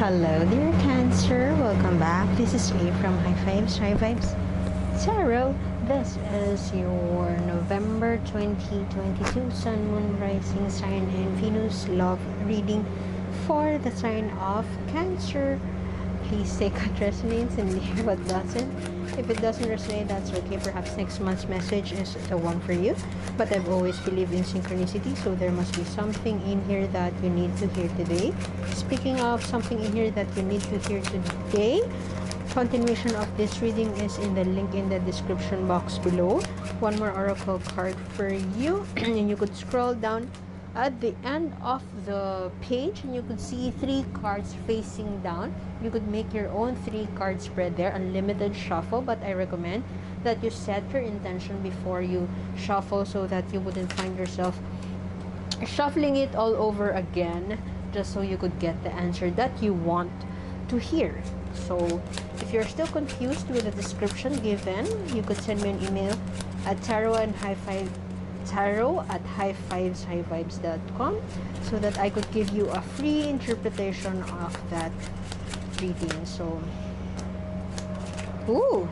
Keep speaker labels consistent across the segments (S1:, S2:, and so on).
S1: Hello, dear Cancer. Welcome back. This is A from High Vibes Tarot. This is your November 2022 Sun, Moon, Rising sign, and Venus love reading for the sign of Cancer. Please take what resonates and leave what doesn't. If it doesn't resonate, that's okay. Perhaps next month's message is the one for you. But I've always believed in synchronicity, so there must be something in here that you need to hear today. Speaking of something in here that you need to hear today, continuation of this reading is in the link in the description box below. One more oracle card for you, and you could scroll down at the end of the page and you could see 3 cards facing down. You could make your own 3 card spread there, unlimited shuffle, but I recommend that you set your intention before you shuffle so that you wouldn't find yourself shuffling it all over again, just so you could get the answer that you want to hear. So if you're still confused with the description given, you could send me an email at tarot@highvibes.com so that I could give you a free interpretation of that reading. So, ooh,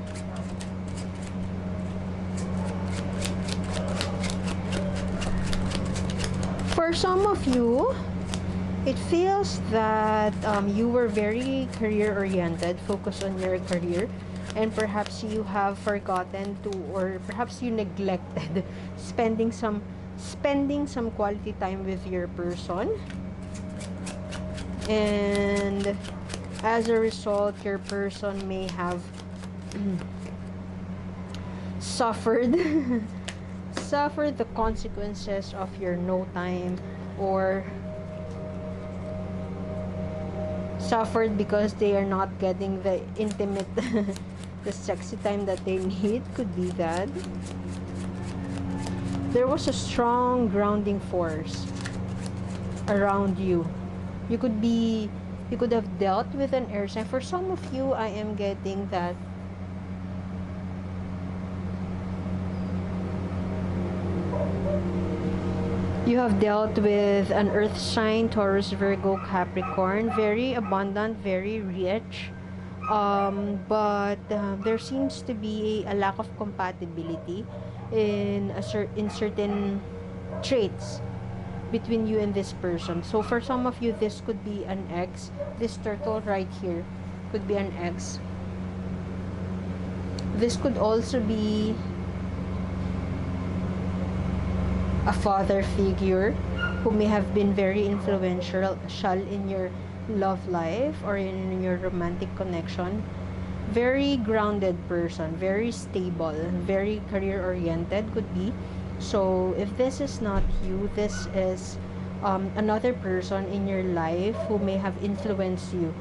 S1: for some of you, it feels that you were very career-oriented, focused on your career, and perhaps you have forgotten to, or perhaps you neglected spending some quality time with your person, and as a result, your person may have suffered the consequences of your no time, or suffered because they are not getting the intimate the sexy time that they need. Could be that there was a strong grounding force around you. You could have dealt with an air sign. For some of you, I am getting that you have dealt with an earth sign, Taurus, Virgo, Capricorn, very abundant, very rich, but there seems to be a lack of compatibility in certain traits between you and this person. So for some of you, this could be an ex. This turtle right here could be an ex. This could also be a father figure who may have been very influential in your love life or in your romantic connection. Very grounded person, very stable, very career oriented could be. So if this is not you, this is another person in your life who may have influenced you,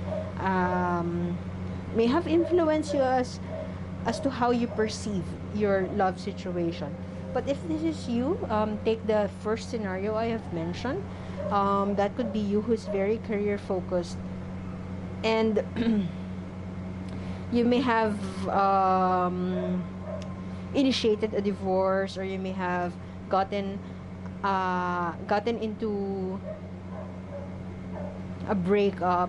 S1: as to how you perceive your love situation. But if this is you, take the first scenario I have mentioned. That could be you who's very career focused, and you may have initiated a divorce, or you may have gotten into a breakup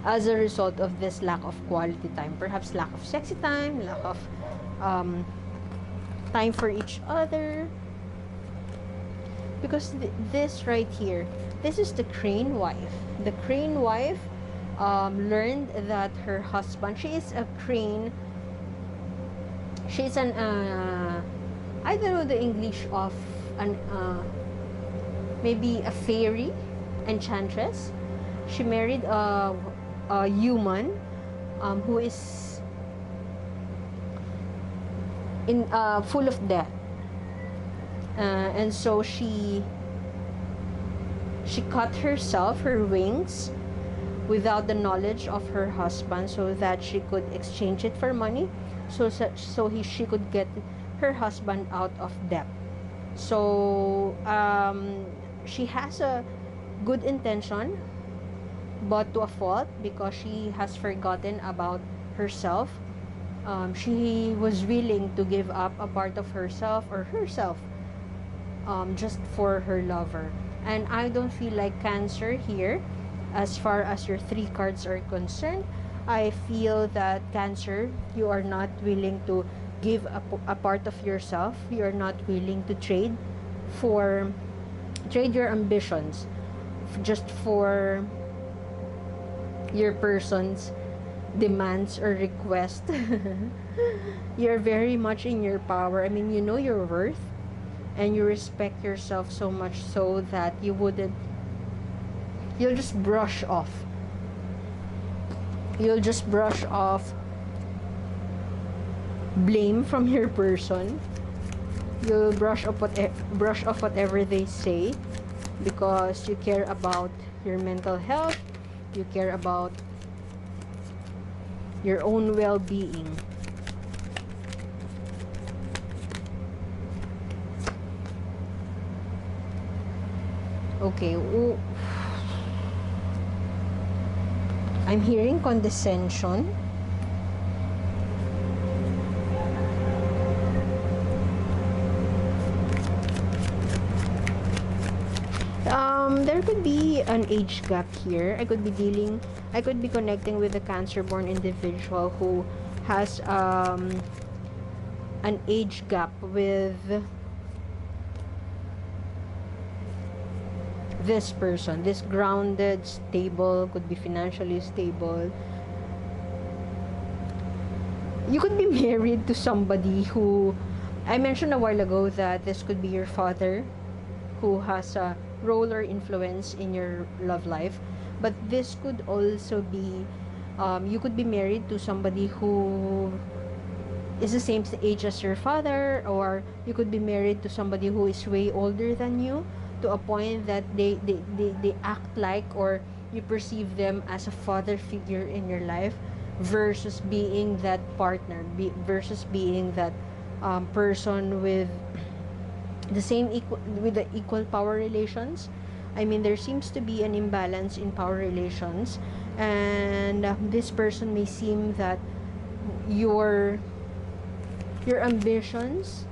S1: as a result of this lack of quality time, perhaps lack of sexy time, lack of time for each other. Because this right here, this is the crane wife. The crane wife learned that her husband, she is a crane, she's an I don't know the English of an maybe a fairy, enchantress. She married a human who is in full of debt, and so she cut herself, her wings, without the knowledge of her husband, so that she could exchange it for money, she could get her husband out of debt. So she has a good intention, but to a fault, because she has forgotten about herself. She was willing to give up a part of herself, just for her lover. And I don't feel like Cancer here as far as your 3 cards are concerned, I feel that Cancer, you are not willing to give a part of yourself. You are not willing to trade your ambitions just for your person's demands or request. You're very much in your power. I mean, you know your worth, and you respect yourself so much so that you'll just brush off blame from your person. You'll brush off whatever they say, because you care about your mental health, you care about your own well-being. Okay. Ooh. I'm hearing condescension. There could be an age gap here. I could be connecting with a Cancer-born individual who has an age gap with this person. This grounded, stable, could be financially stable. You could be married to somebody who, I mentioned a while ago that this could be your father, who has a role or influence in your love life. But this could also be, you could be married to somebody who is the same age as your father, or you could be married to somebody who is way older than you, to a point that they act like, or you perceive them as a father figure in your life, versus being that partner, versus being that person with the equal power relations. I mean, there seems to be an imbalance in power relations, and this person may seem that your ambitions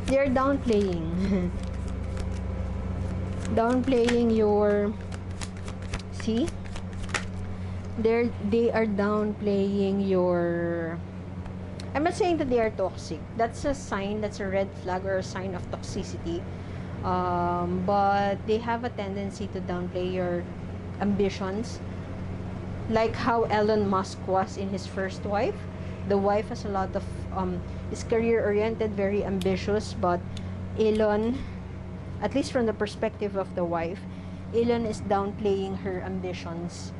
S1: they're downplaying your, see, they are downplaying your, I'm not saying that they are toxic. That's a sign, that's a red flag or a sign of toxicity. But they have a tendency to downplay your ambitions, like how Elon Musk was in his first wife. The wife has a lot of is career oriented, very ambitious, but Elon, at least from the perspective of the wife, Elon is downplaying her ambitions,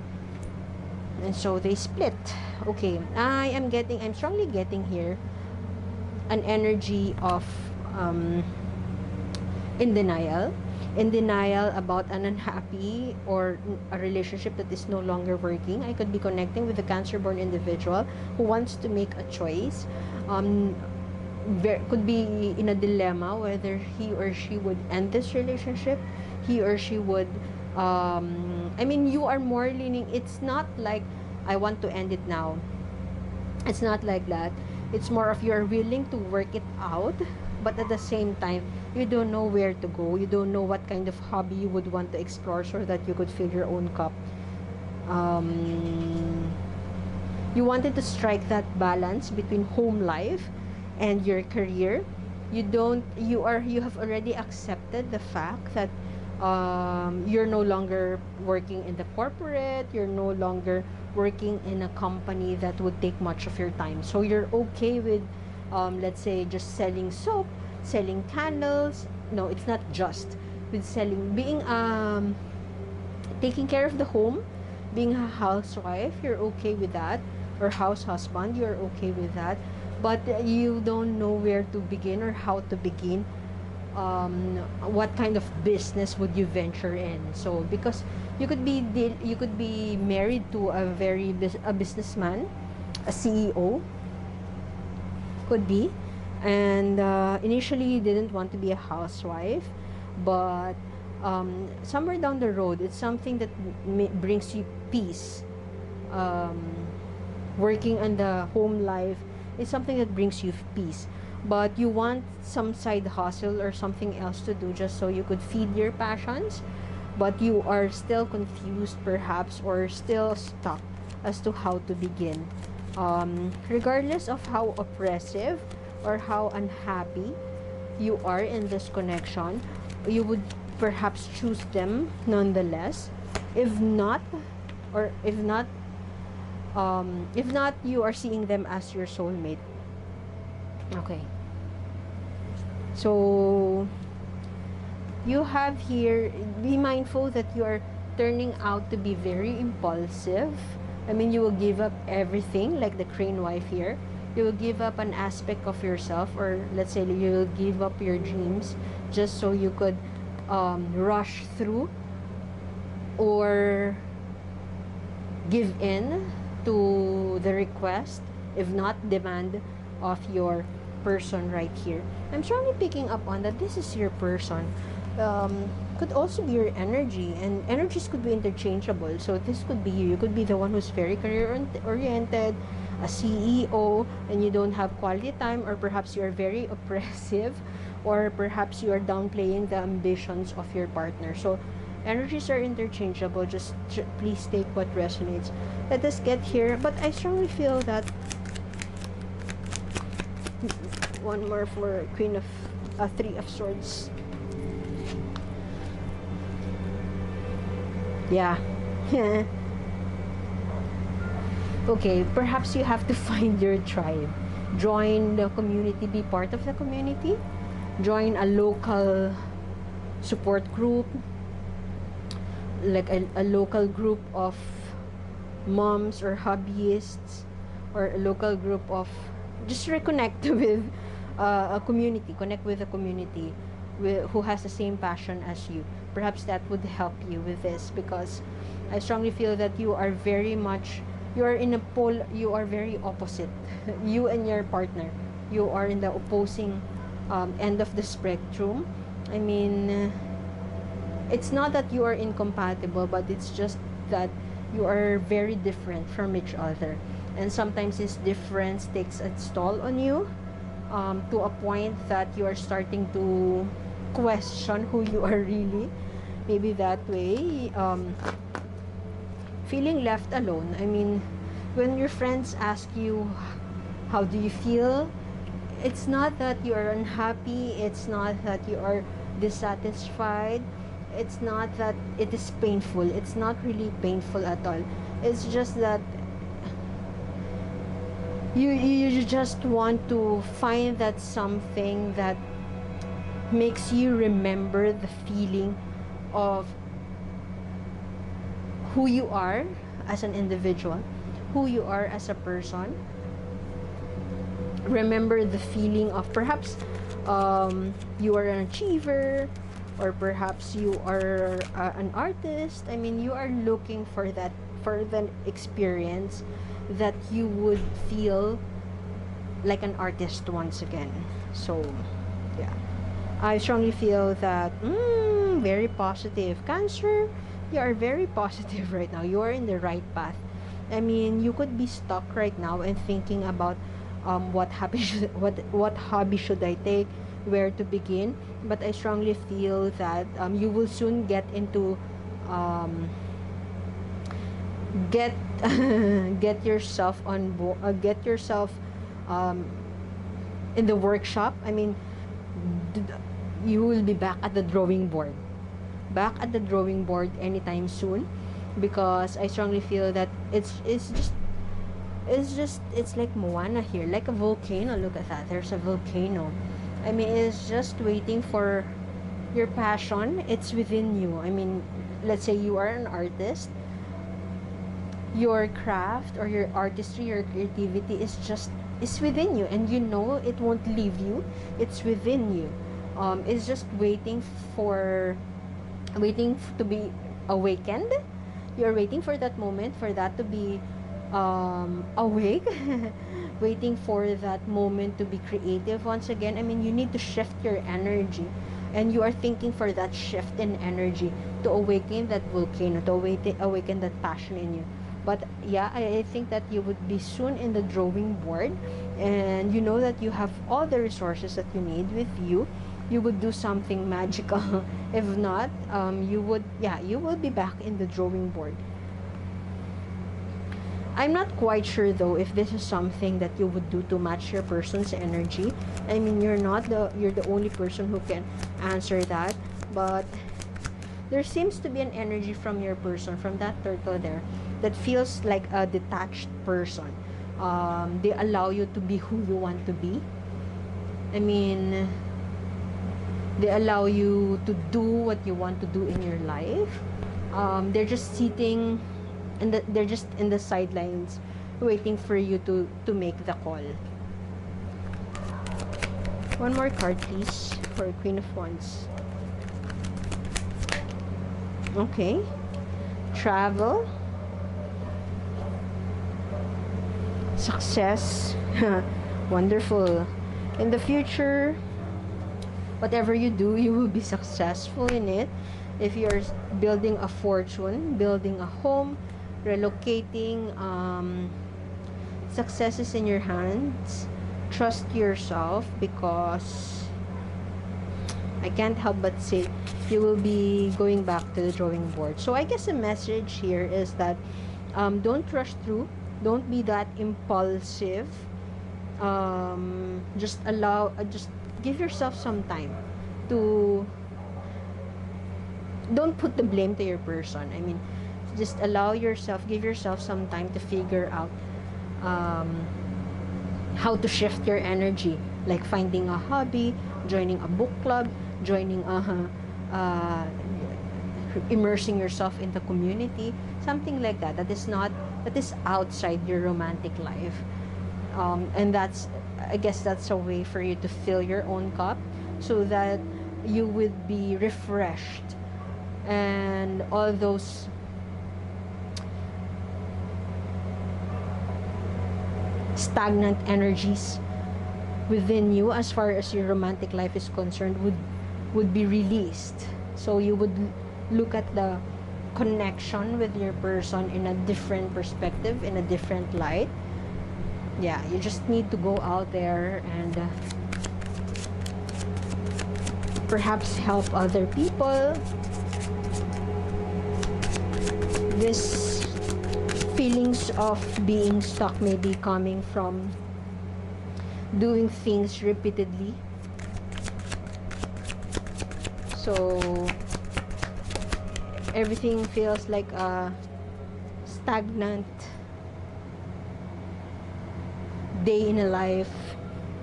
S1: and so they split. Okay, I'm strongly getting here an energy of in denial about an unhappy or a relationship that is no longer working. I could be connecting with a Cancer-born individual who wants to make a choice. Could be in a dilemma whether he or she would end this relationship. He or she would, I mean, you are more leaning, it's not like I want to end it now. It's not like that. It's more of you're willing to work it out, but at the same time, you don't know where to go. You don't know what kind of hobby you would want to explore so that you could fill your own cup. You wanted to strike that balance between home life and your career. You have already accepted the fact that you're no longer working in the corporate, you're no longer working in a company that would take much of your time. So you're okay with, let's say, just selling soap, selling candles. No, it's not just with selling, being taking care of the home, being a housewife, you're okay with that, or house husband, you're okay with that, but you don't know where to begin or how to begin. What kind of business would you venture in? So because you could be married to a businessman, a CEO, could be, and initially you didn't want to be a housewife, but somewhere down the road it's something that brings you peace. Working on the home life is something that brings you peace, but you want some side hustle or something else to do just so you could feed your passions, but you are still confused perhaps, or still stuck as to how to begin. Regardless of how oppressive or how unhappy you are in this connection, you would perhaps choose them nonetheless. If not, or if not, you are seeing them as your soulmate. Okay. So you have here, be mindful that you are turning out to be very impulsive. I mean, you will give up everything, like the crane wife here. You will give up an aspect of yourself, or let's say you will give up your dreams just so you could rush through or give in to the request, if not demand, of your person right here. I'm strongly picking up on that this is your person. Could also be your energy, and energies could be interchangeable. So this could be you. You could be the one who's very career oriented, a CEO, and you don't have quality time, or perhaps you are very oppressive, or perhaps you are downplaying the ambitions of your partner. So energies are interchangeable. Just please take what resonates. Let us get here. But I strongly feel that one more for Queen of Three of Swords. Yeah. Okay, perhaps you have to find your tribe. Join the community, be part of the community. Join a local support group, like a local group of moms or hobbyists, or a local group of, just reconnect with a community, connect with a community who has the same passion as you. Perhaps that would help you with this, because I strongly feel that you are very much, you are in a pole, you are very opposite. You and your partner, you are in the opposing end of the spectrum. I mean, it's not that you are incompatible, but it's just that you are very different from each other, and sometimes this difference takes its toll on you, to a point that you are starting to question who you are really. Maybe that way, feeling left alone. I mean, when your friends ask you how do you feel, it's not that you are unhappy, it's not that you are dissatisfied, it's not that it is painful. It's not really painful at all. It's just that you just want to find that something that makes you remember the feeling of who you are as an individual, who you are as a person. Remember the feeling of perhaps you are an achiever, or perhaps you are an artist. I mean, you are looking for that, for the experience that you would feel like an artist once again. So yeah, I strongly feel that very positive. Cancer, you are very positive right now. You are in the right path. I mean, you could be stuck right now and thinking about what hobby should I take, where to begin. But I strongly feel that you will soon get into get get yourself on board, get yourself in the workshop. I mean, you will be back at the drawing board, anytime soon, because I strongly feel that it's like Moana here, like a volcano. Look at that, there's a volcano. I mean, it's just waiting for your passion. It's within you. I mean, let's say you are an artist, your craft or your artistry, your creativity is within you, and you know it won't leave you. It's within you. It's just waiting to be awakened. You're waiting for that moment, for that to be awake, waiting for that moment to be creative once again. I mean, you need to shift your energy, and you are thinking for that shift in energy to awaken that volcano, to awaken that passion in you. But yeah, I think that you would be soon in the drawing board, and you know that you have all the resources that you need with you. You would do something magical. If not, you would, yeah, you will be back in the drawing board. I'm not quite sure though if this is something that you would do to match your person's energy. I mean, you're the only person who can answer that, but there seems to be an energy from your person, from that turtle there, that feels like a detached person. They allow you to be who you want to be. I mean, they allow you to do what you want to do in your life. They're just sitting, and they're just in the sidelines, waiting for you to make the call. One more card, please, for Queen of Wands. Okay. Travel. Success. Wonderful. In the future, whatever you do, you will be successful in it. If you're building a fortune, building a home, relocating, success is in your hands. Trust yourself, because I can't help but say you will be going back to the drawing board. So I guess the message here is that don't rush through. Don't be that impulsive. Just give yourself some time to, don't put the blame to your person. I mean, just give yourself some time to figure out how to shift your energy, like finding a hobby, joining a book club, joining immersing yourself in the community, something like that. That is outside your romantic life. And I guess that's a way for you to fill your own cup, so that you would be refreshed, and all those stagnant energies within you, as far as your romantic life is concerned, would be released. So you would look at the connection with your person in a different perspective, in a different light. Yeah, you just need to go out there and perhaps help other people. This feelings of being stuck may be coming from doing things repeatedly. So everything feels like a stagnant day in a life.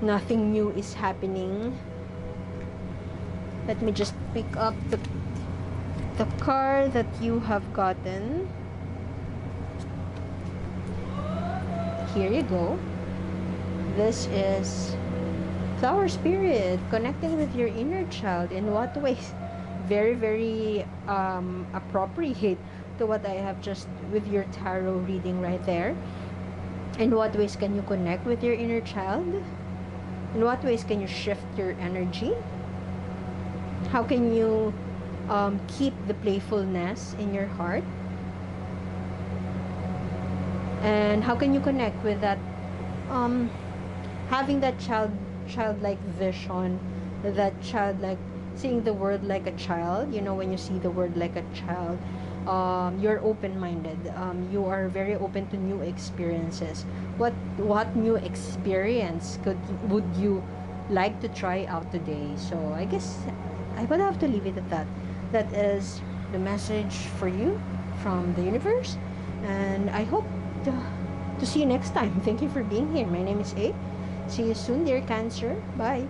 S1: Nothing new is happening. Let me just pick up the card that you have gotten. Here you go. This is Flower Spirit, connecting with your inner child. In what ways? Very, very appropriate to what I have just with your tarot reading right there. In what ways can you connect with your inner child? In what ways can you shift your energy? How can you keep the playfulness in your heart? And how can you connect with that, having that childlike vision, that childlike, seeing the world like a child. You know, when you see the world like a child, you're open-minded. You are very open to new experiences. What new experience would you like to try out today? So I guess I would have to leave it at that. That is the message for you from the universe, and I hope to see you next time. Thank you for being here. My name is A. See you soon, dear Cancer. Bye.